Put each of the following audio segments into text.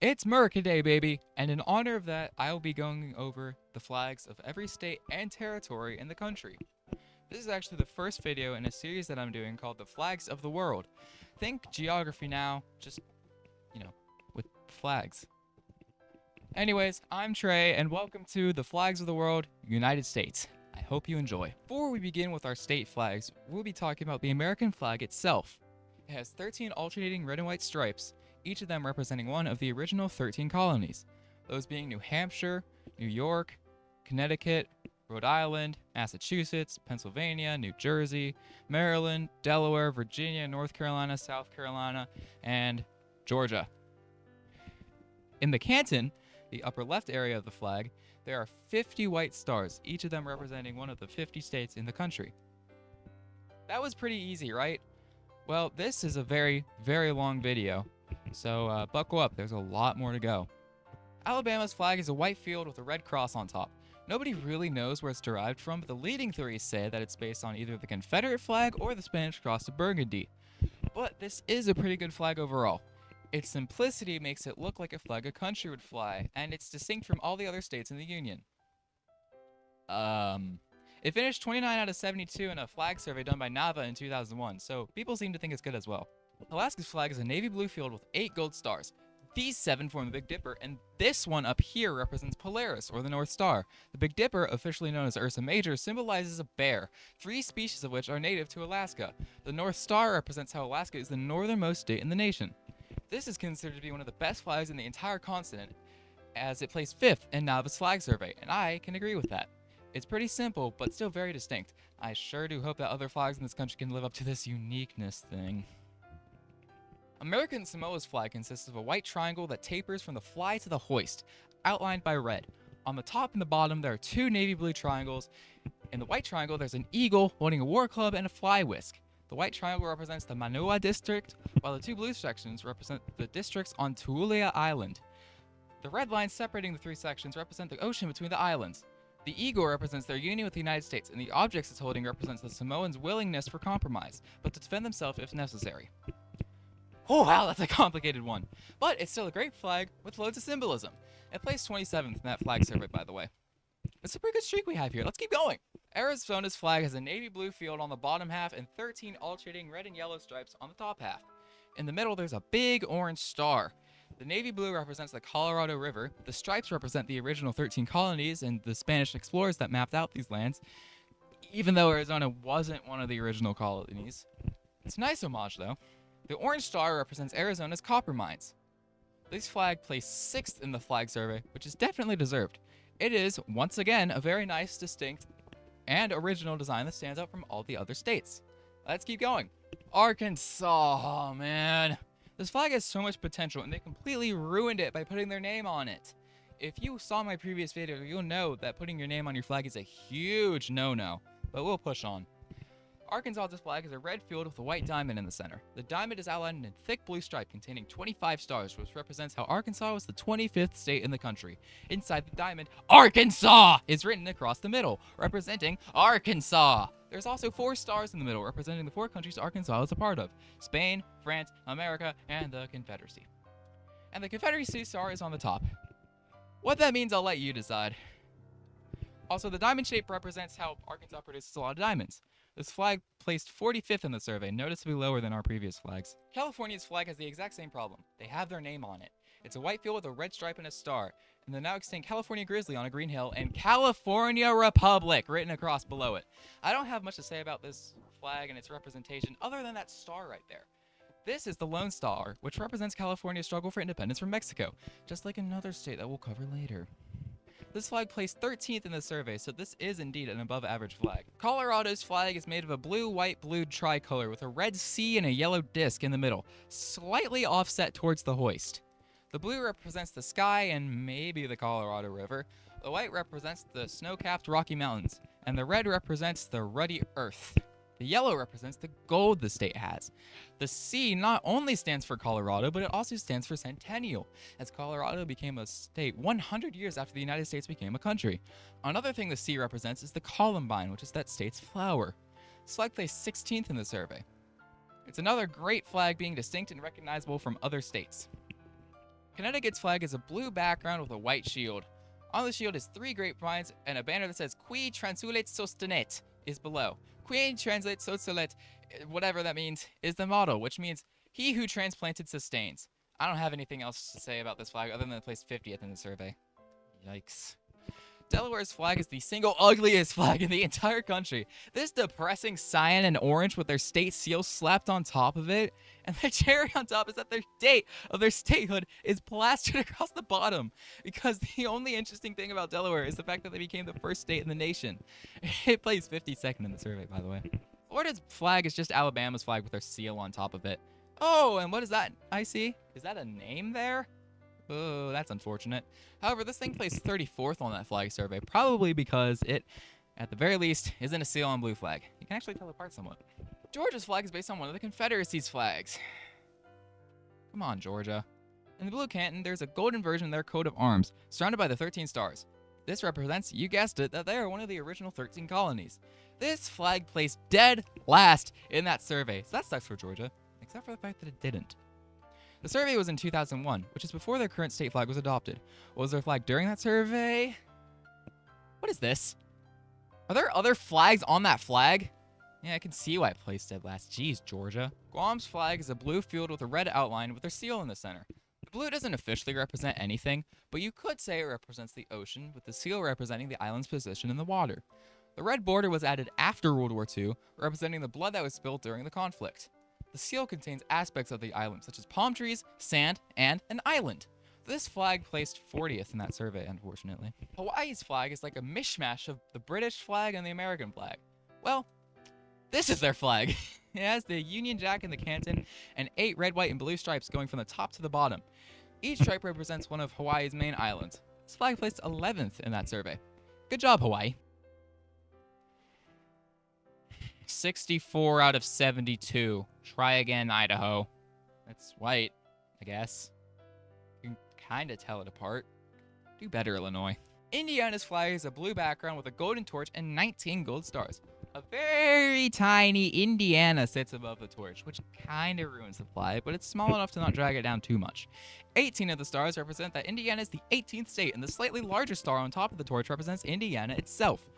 It's America Day, baby! And in honor of that, I will be going over the flags of every state and territory in the country. This is actually the first video in a series that I'm doing called The Flags of the World. Think geography now, just, with flags. Anyways, I'm Trey, and welcome to The Flags of the World, United States. I hope you enjoy. Before we begin with our state flags, we'll be talking about the American flag itself. It has 13 alternating red and white stripes, each of them representing one of the original 13 colonies, those being New Hampshire, New York, Connecticut, Rhode Island, Massachusetts, Pennsylvania, New Jersey, Maryland, Delaware, Virginia, North Carolina, South Carolina, and Georgia. In the canton, the upper left area of the flag, there are 50 white stars, each of them representing one of the 50 states in the country. That was pretty easy, right? Well, this is a very, very long video, so buckle up, there's a lot more to go. Alabama's flag is a white field with a red cross on top. Nobody really knows where it's derived from, but the leading theories say that it's based on either the Confederate flag or the Spanish cross of Burgundy. But this is a pretty good flag overall. Its simplicity makes it look like a flag a country would fly, and it's distinct from all the other states in the Union. It finished 29 out of 72 in a flag survey done by NAVA in 2001, so people seem to think it's good as well. Alaska's flag is a navy blue field with 8 gold stars. These 7 form the Big Dipper, and this one up here represents Polaris, or the North Star. The Big Dipper, officially known as Ursa Major, symbolizes a bear, 3 species of which are native to Alaska. The North Star represents how Alaska is the northernmost state in the nation. This is considered to be one of the best flags in the entire continent, as it placed 5th in NAVA's flag survey, and I can agree with that. It's pretty simple, but still very distinct. I sure do hope that other flags in this country can live up to this uniqueness thing. American Samoa's flag consists of a white triangle that tapers from the fly to the hoist, outlined by red. On the top and the bottom, there are 2 navy blue triangles. In the white triangle, there's an eagle holding a war club and a fly whisk. The white triangle represents the Manoa district, while the 2 blue sections represent the districts on Tuulia Island. The red lines separating the 3 sections represent the ocean between the islands. The eagle represents their union with the United States, and the objects it's holding represents the Samoans' willingness for compromise, but to defend themselves if necessary. Oh wow, that's a complicated one. But it's still a great flag with loads of symbolism. It placed 27th in that flag survey, by the way. It's a pretty good streak we have here. Let's keep going. Arizona's flag has a navy blue field on the bottom half and 13 alternating red and yellow stripes on the top half. In the middle, there's a big orange star. The navy blue represents the Colorado River. The stripes represent the original 13 colonies and the Spanish explorers that mapped out these lands, even though Arizona wasn't one of the original colonies. It's a nice homage, though. The orange star represents Arizona's copper mines. This flag placed 6th in the flag survey, which is definitely deserved. It is, once again, a very nice, distinct, and original design that stands out from all the other states. Let's keep going. Arkansas, oh man. This flag has so much potential, and they completely ruined it by putting their name on it. If you saw my previous video, you'll know that putting your name on your flag is a huge no-no, but we'll push on. Arkansas's flag is a red field with a white diamond in the center. The diamond is outlined in a thick blue stripe containing 25 stars, which represents how Arkansas was the 25th state in the country. Inside the diamond, Arkansas is written across the middle, representing Arkansas. There's also 4 stars in the middle, representing the 4 countries Arkansas is a part of: Spain, France, America, and the Confederacy. And the Confederacy star is on the top. What that means, I'll let you decide. Also, the diamond shape represents how Arkansas produces a lot of diamonds. This flag placed 45th in the survey, noticeably lower than our previous flags. California's flag has the exact same problem. They have their name on it. It's a white field with a red stripe and a star, and the now extinct California grizzly on a green hill, and California Republic written across below it. I don't have much to say about this flag and its representation other than that star right there. This is the Lone Star, which represents California's struggle for independence from Mexico, just like another state that we'll cover later. This flag placed 13th in the survey, so this is indeed an above-average flag. Colorado's flag is made of a blue-white-blue tricolor with a red C and a yellow disc in the middle, slightly offset towards the hoist. The blue represents the sky and maybe the Colorado River. The white represents the snow-capped Rocky Mountains, and the red represents the ruddy earth. The yellow represents the gold the state has. The C not only stands for Colorado, but it also stands for centennial, as Colorado became a state 100 years after the United States became a country. Another thing the C represents is the columbine, which is that state's flower. This flag placed 16th in the survey. It's another great flag being distinct and recognizable from other states. Connecticut's flag is a blue background with a white shield. On the shield is 3 grapevines, and a banner that says Qui transulet sostenet is below. Qui translate sostenet, whatever that means, is the motto, which means he who transplanted sustains. I don't have anything else to say about this flag other than it placed 50th in the survey. Yikes. Delaware's flag is the single ugliest flag in the entire country. This depressing cyan and orange with their state seal slapped on top of it, and the cherry on top is that their date of their statehood is plastered across the bottom, because the only interesting thing about Delaware is the fact that they became the first state in the nation. It plays 52nd in the survey, by the way. Florida's flag is just Alabama's flag with their seal on top of it. Oh, and what is that I see? Is that a name there? Oh, that's unfortunate. However, this thing placed 34th on that flag survey, probably because it, at the very least, isn't a seal on blue flag. You can actually tell apart somewhat. Georgia's flag is based on one of the Confederacy's flags. Come on, Georgia. In the blue canton, there's a golden version of their coat of arms, surrounded by the 13 stars. This represents, you guessed it, that they are one of the original 13 colonies. This flag placed dead last in that survey, so that sucks for Georgia, except for the fact that it didn't. The survey was in 2001, which is before their current state flag was adopted. What was their flag during that survey? What is this? Are there other flags on that flag? Yeah, I can see why it placed dead last. Jeez, Georgia. Guam's flag is a blue field with a red outline with their seal in the center. The blue doesn't officially represent anything, but you could say it represents the ocean, with the seal representing the island's position in the water. The red border was added after World War II, representing the blood that was spilled during the conflict. The seal contains aspects of the island, such as palm trees, sand, and an island. This flag placed 40th in that survey, unfortunately. Hawaii's flag is like a mishmash of the British flag and the American flag. Well, this is their flag. It has the Union Jack in the canton and 8 red, white, and blue stripes going from the top to the bottom. Each stripe represents one of Hawaii's main islands. This flag placed 11th in that survey. Good job, Hawaii. 64 out of 72. Try again, Idaho. It's white, I guess. You can kind of tell it apart. Do better, Illinois. Indiana's flag is a blue background with a golden torch and 19 gold stars. A very tiny Indiana sits above the torch, which kind of ruins the flag, but it's small enough to not drag it down too much. 18 of the stars represent that Indiana is the 18th state, and the slightly larger star on top of the torch represents Indiana itself.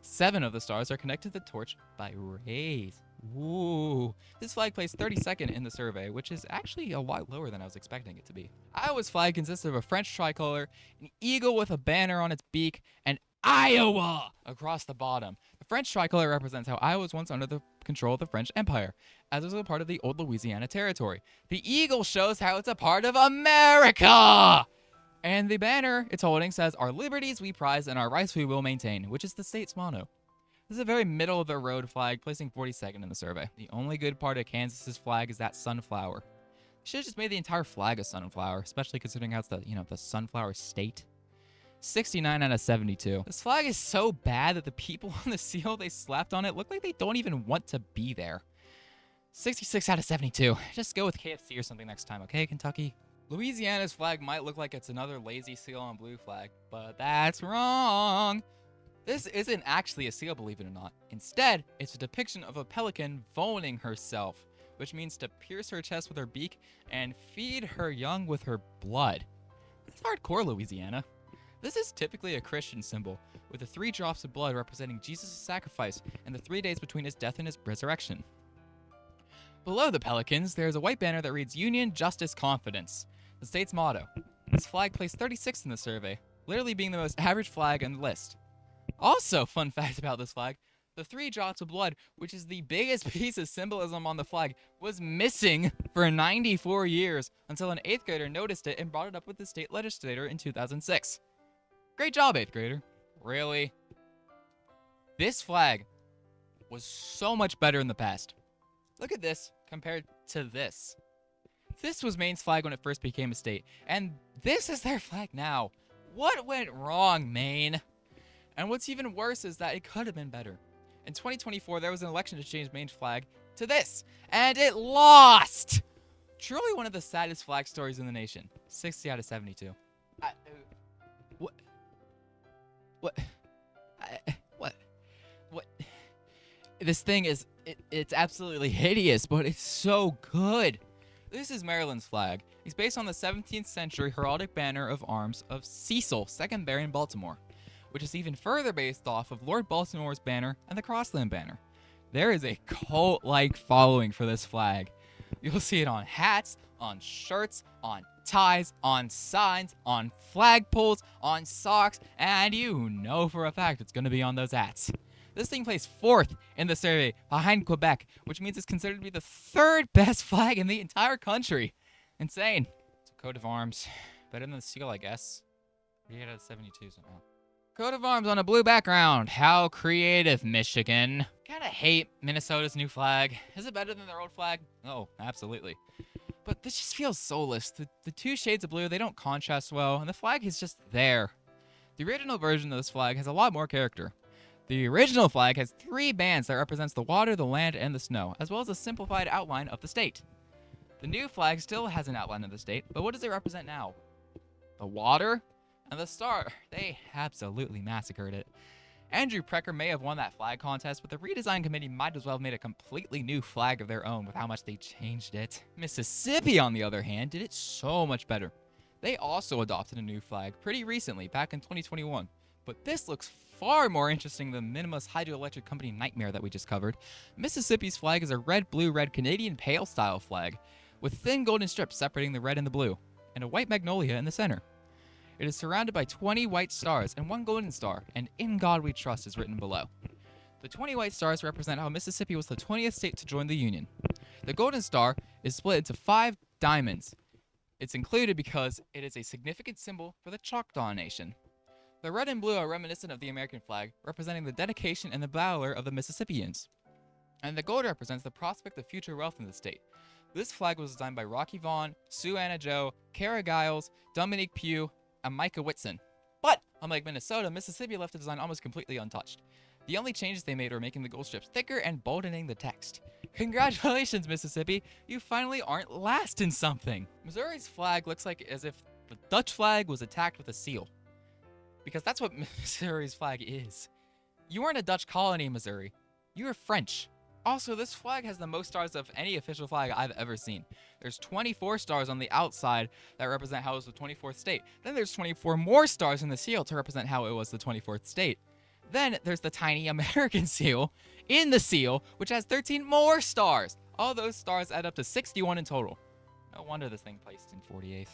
7 of the stars are connected to the torch by rays. Ooh. This flag placed 32nd in the survey, which is actually a lot lower than I was expecting it to be. Iowa's flag consists of a French tricolor, an eagle with a banner on its beak, and Iowa across the bottom. The French tricolor represents how Iowa was once under the control of the French Empire, as it was a part of the old Louisiana territory. The eagle shows how it's a part of America! And the banner it's holding says, "Our liberties we prize and our rights we will maintain," which is the state's motto. This is a very middle-of-the-road flag, placing 42nd in the survey. The only good part of Kansas's flag is that sunflower. Should have just made the entire flag a sunflower, especially considering how it's the sunflower state. 69 out of 72. This flag is so bad that the people on the seal they slapped on it look like they don't even want to be there. 66 out of 72. Just go with KFC or something next time, okay, Kentucky? Louisiana's flag might look like it's another lazy seal on blue flag, but that's wrong. This isn't actually a seal, believe it or not. Instead, it's a depiction of a pelican voning herself, which means to pierce her chest with her beak and feed her young with her blood. That's hardcore, Louisiana. This is typically a Christian symbol, with the 3 drops of blood representing Jesus' sacrifice and the 3 days between his death and his resurrection. Below the pelicans, there is a white banner that reads Union, Justice, Confidence, the state's motto. This flag placed 36th in the survey, literally being the most average flag on the list. Also, fun fact about this flag, the 3 drops of blood, which is the biggest piece of symbolism on the flag, was missing for 94 years until an 8th grader noticed it and brought it up with the state legislator in 2006. Great job, 8th grader. Really? This flag was so much better in the past. Look at this compared to this. This was Maine's flag when it first became a state, and this is their flag now. What went wrong, Maine? And what's even worse is that it could have been better. In 2024, there was an election to change Maine's flag to this, and it lost! Truly one of the saddest flag stories in the nation. 60 out of 72. What? This thing is, it's absolutely hideous, but it's so good. This is Maryland's flag. It's based on the 17th century heraldic banner of arms of Cecil, 2nd Baron Baltimore, which is even further based off of Lord Baltimore's banner and the Crossland banner. There is a cult-like following for this flag. You'll see it on hats, on shirts, on ties, on signs, on flagpoles, on socks, and you know for a fact it's going to be on those hats. This thing placed 4th in the survey behind Quebec, which means it's considered to be the 3rd best flag in the entire country. Insane. It's a coat of arms. Better than the seal, I guess. 48 out of 72 somehow. Coat of arms on a blue background. How creative, Michigan. Kinda hate Minnesota's new flag. Is it better than their old flag? Oh, absolutely. But this just feels soulless. The two shades of blue, they don't contrast well, and the flag is just there. The original version of this flag has a lot more character. The original flag has 3 bands that represents the water, the land, and the snow, as well as a simplified outline of the state. The new flag still has an outline of the state, but what does it represent now? The water and the star. They absolutely massacred it. Andrew Precker may have won that flag contest, but the redesign committee might as well have made a completely new flag of their own with how much they changed it. Mississippi, on the other hand, did it so much better. They also adopted a new flag pretty recently, back in 2021. But this looks far more interesting than the Minimus Hydroelectric Company nightmare that we just covered. Mississippi's flag is a red-blue-red Canadian Pale style flag, with thin golden strips separating the red and the blue, and a white magnolia in the center. It is surrounded by 20 white stars and 1 golden star, and "In God We Trust" is written below. The 20 white stars represent how Mississippi was the 20th state to join the Union. The golden star is split into 5 diamonds. It's included because it is a significant symbol for the Choctaw Nation. The red and blue are reminiscent of the American flag, representing the dedication and the valor of the Mississippians. And the gold represents the prospect of future wealth in the state. This flag was designed by Rocky Vaughn, Sue Anna Joe, Kara Giles, Dominique Pugh, and Micah Whitson. But, unlike Minnesota, Mississippi left the design almost completely untouched. The only changes they made were making the gold strips thicker and boldening the text. Congratulations, Mississippi! You finally aren't last in something! Missouri's flag looks like as if the Dutch flag was attacked with a seal. Because that's what Missouri's flag is. You weren't a Dutch colony, Missouri. You were French. Also, this flag has the most stars of any official flag I've ever seen. There's 24 stars on the outside that represent how it was the 24th state. Then there's 24 more stars in the seal to represent how it was the 24th state. Then there's the tiny American seal in the seal, which has 13 more stars. All those stars add up to 61 in total. No wonder this thing placed in 48th.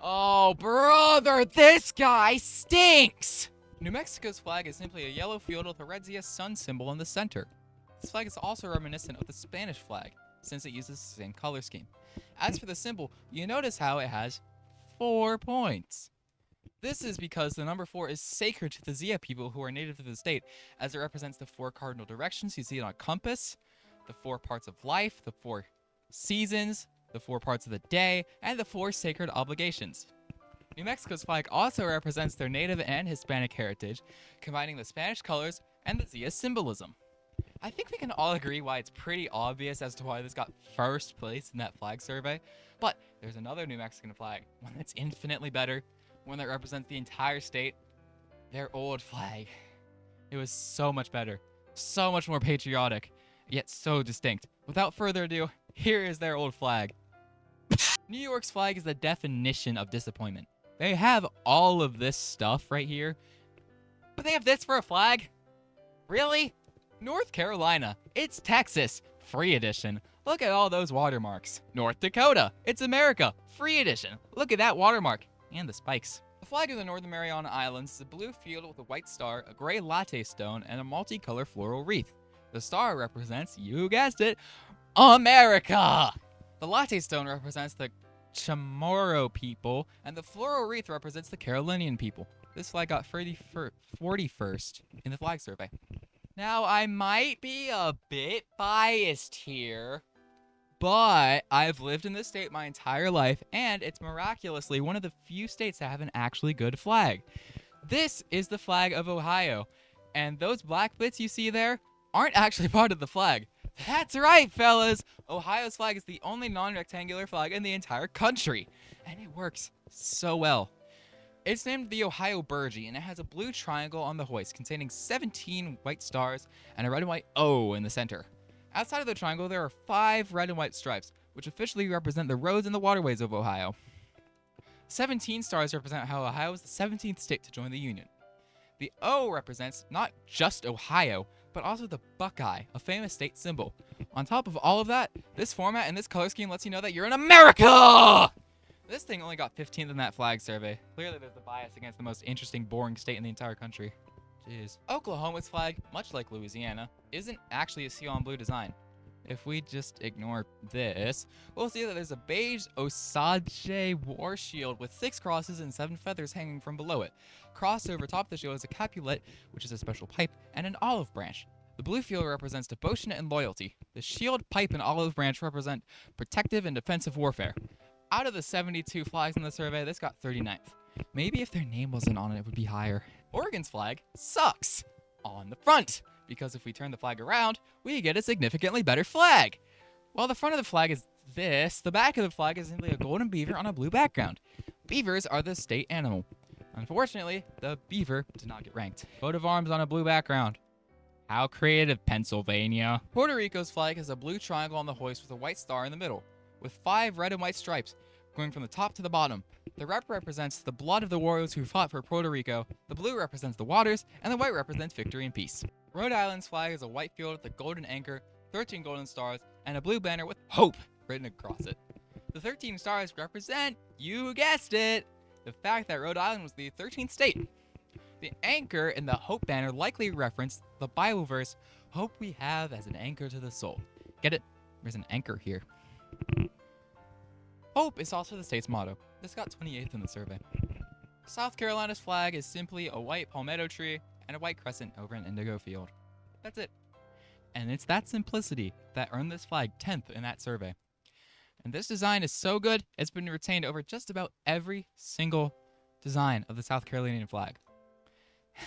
Oh, brother, this guy stinks! New Mexico's flag is simply a yellow field with a red ZS sun symbol in the center. This flag is also reminiscent of the Spanish flag, since it uses the same color scheme. As for the symbol, you notice how it has 4 points. This is because the number 4 is sacred to the Zia people who are native to the state, as it represents the 4 cardinal directions you see on a compass, the 4 parts of life, the 4 seasons, the 4 parts of the day, and the 4 sacred obligations. New Mexico's flag also represents their native and Hispanic heritage, combining the Spanish colors and the Zia symbolism. I think we can all agree why it's pretty obvious as to why this got first place in that flag survey, but there's another New Mexican flag, one that's infinitely better, one that represents the entire state, their old flag. It was so much better, so much more patriotic, yet so distinct. Without further ado, here is their old flag. New York's flag is the definition of disappointment. They have all of this stuff right here, but they have this for a flag? Really? North Carolina, it's Texas, free edition. Look at all those watermarks. North Dakota, it's America, free edition. Look at that watermark, and the spikes. The flag of the Northern Mariana Islands is a blue field with a white star, a gray latte stone, and a multicolor floral wreath. The star represents, you guessed it, America! The latte stone represents the Chamorro people, and the floral wreath represents the Carolinian people. This flag got 41st in the flag survey. Now, I might be a bit biased here, but I've lived in this state my entire life, and it's miraculously one of the few states that have an actually good flag. This is the flag of Ohio, and those black bits you see there aren't actually part of the flag. That's right, fellas! Ohio's flag is the only non-rectangular flag in the entire country, and it works so well. It's named the Ohio Burgee, and it has a blue triangle on the hoist containing 17 white stars and a red and white O in the center. Outside of the triangle, there are 5 red and white stripes, which officially represent the roads and the waterways of Ohio. 17 stars represent how Ohio is the 17th state to join the Union. The O represents not just Ohio, but also the Buckeye, a famous state symbol. On top of all of that, this format and this color scheme lets you know that you're in America! This thing only got 15th in that flag survey. Clearly there's a bias against the most interesting, boring state in the entire country. Jeez. Oklahoma's flag, much like Louisiana, isn't actually a seal on blue design. If we just ignore this, we'll see that there's a beige Osage war shield with 6 crosses and 7 feathers hanging from below it. Crossed over top the shield is a capulet, which is a special pipe, and an olive branch. The blue field represents devotion and loyalty. The shield, pipe, and olive branch represent protective and defensive warfare. Out of the 72 flags in the survey, this got 39th. Maybe if their name wasn't on it, it would be higher. Oregon's flag sucks on the front, because if we turn the flag around, we get a significantly better flag. While the front of the flag is this, the back of the flag is simply a golden beaver on a blue background. Beavers are the state animal. Unfortunately, the beaver did not get ranked. Coat of arms on a blue background. How creative, Pennsylvania. Puerto Rico's flag is a blue triangle on the hoist with a white star in the middle, with 5 red and white stripes going from the top to the bottom. The red represents the blood of the warriors who fought for Puerto Rico, the blue represents the waters, and the white represents victory and peace. Rhode Island's flag is a white field with a golden anchor, 13 golden stars, and a blue banner with hope written across it. The 13 stars represent, you guessed it, the fact that Rhode Island was the 13th state. The anchor in the hope banner likely referenced the Bible verse, "Hope we have as an anchor to the soul." Get it? There's an anchor here. Hope is also the state's motto. This got 28th in the survey. South Carolina's flag is simply a white palmetto tree and a white crescent over an indigo field. That's it. And it's that simplicity that earned this flag 10th in that survey. And this design is so good, it's been retained over just about every single design of the South Carolinian flag.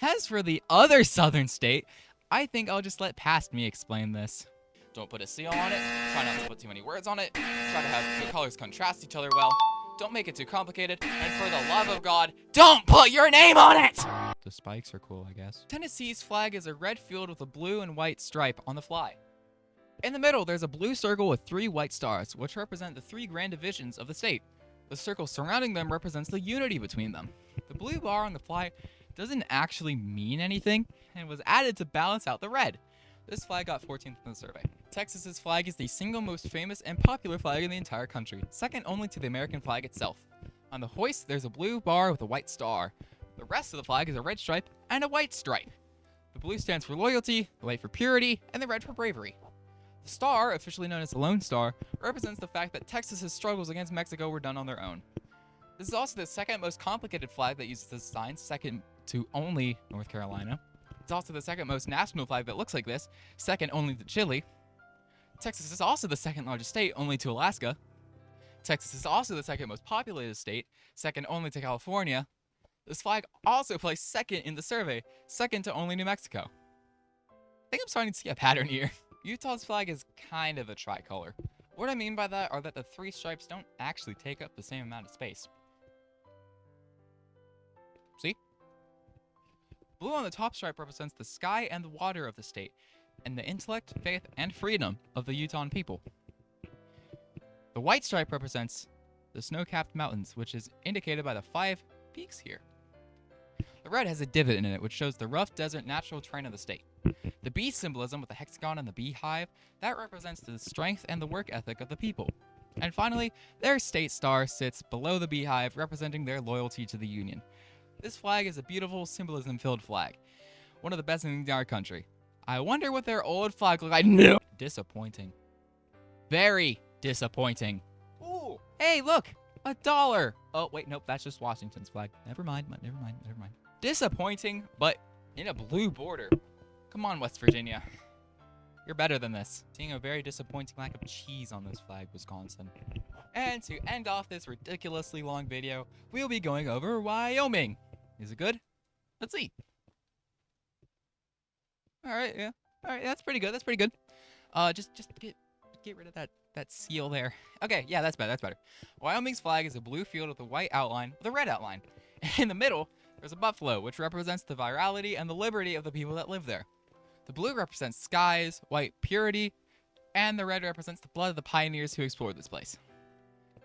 As for the other southern state, I think I'll just let past me explain this. Don't put a seal on it, try not to put too many words on it, try to have the colors contrast each other well, don't make it too complicated, and for the love of God, don't put your name on it! The spikes are cool, I guess. Tennessee's flag is a red field with a blue and white stripe on the fly. In the middle, there's a blue circle with 3 white stars, which represent the 3 grand divisions of the state. The circle surrounding them represents the unity between them. The blue bar on the fly doesn't actually mean anything, and was added to balance out the red. This flag got 14th in the survey. Texas's flag is the single most famous and popular flag in the entire country, second only to the American flag itself. On the hoist, there's a blue bar with a white star. The rest of the flag is a red stripe and a white stripe. The blue stands for loyalty, the white for purity, and the red for bravery. The star, officially known as the Lone Star, represents the fact that Texas's struggles against Mexico were done on their own. This is also the second most complicated flag that uses this design, second to only North Carolina. It's also the second most national flag that looks like this, second only to Chile. Texas is also the second largest state, only to Alaska. Texas is also the second most populated state, second only to California. This flag also placed second in the survey, second to only New Mexico. I think I'm starting to see a pattern here. Utah's flag is kind of a tricolor. What I mean by that are that the 3 stripes don't actually take up the same amount of space. See? Blue on the top stripe represents the sky and the water of the state, and the intellect, faith, and freedom of the Utah people. The white stripe represents the snow-capped mountains, which is indicated by the 5 peaks here. The red has a divot in it, which shows the rough desert natural terrain of the state. The bee symbolism with the hexagon and the beehive, that represents the strength and the work ethic of the people. And finally, their state star sits below the beehive, representing their loyalty to the Union. This flag is a beautiful symbolism-filled flag, one of the best in the entire country. I wonder what their old flag looked like. No! Disappointing. Very disappointing. Ooh, hey, look, $1. Oh, wait, nope, that's just Washington's flag. Never mind. Disappointing, but in a blue border. Come on, West Virginia. You're better than this. Seeing a very disappointing lack of cheese on this flag, Wisconsin. And to end off this ridiculously long video, we'll be going over Wyoming. Is it good? Let's see. Alright, yeah. Alright, that's pretty good. Just get rid of that seal there. Okay, yeah, that's better. Wyoming's flag is a blue field with a white outline with a red outline. In the middle, there's a buffalo, which represents the virality and the liberty of the people that live there. The blue represents skies, white purity, And the red represents the blood of the pioneers who explored this place.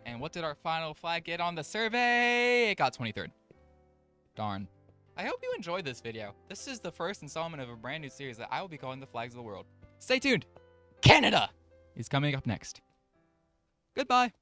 And what did our final flag get on the survey? It got 23rd. Darn. I hope you enjoyed this video. This is the first installment of a brand new series that I will be calling the Flags of the World. Stay tuned. Canada is coming up next. Goodbye.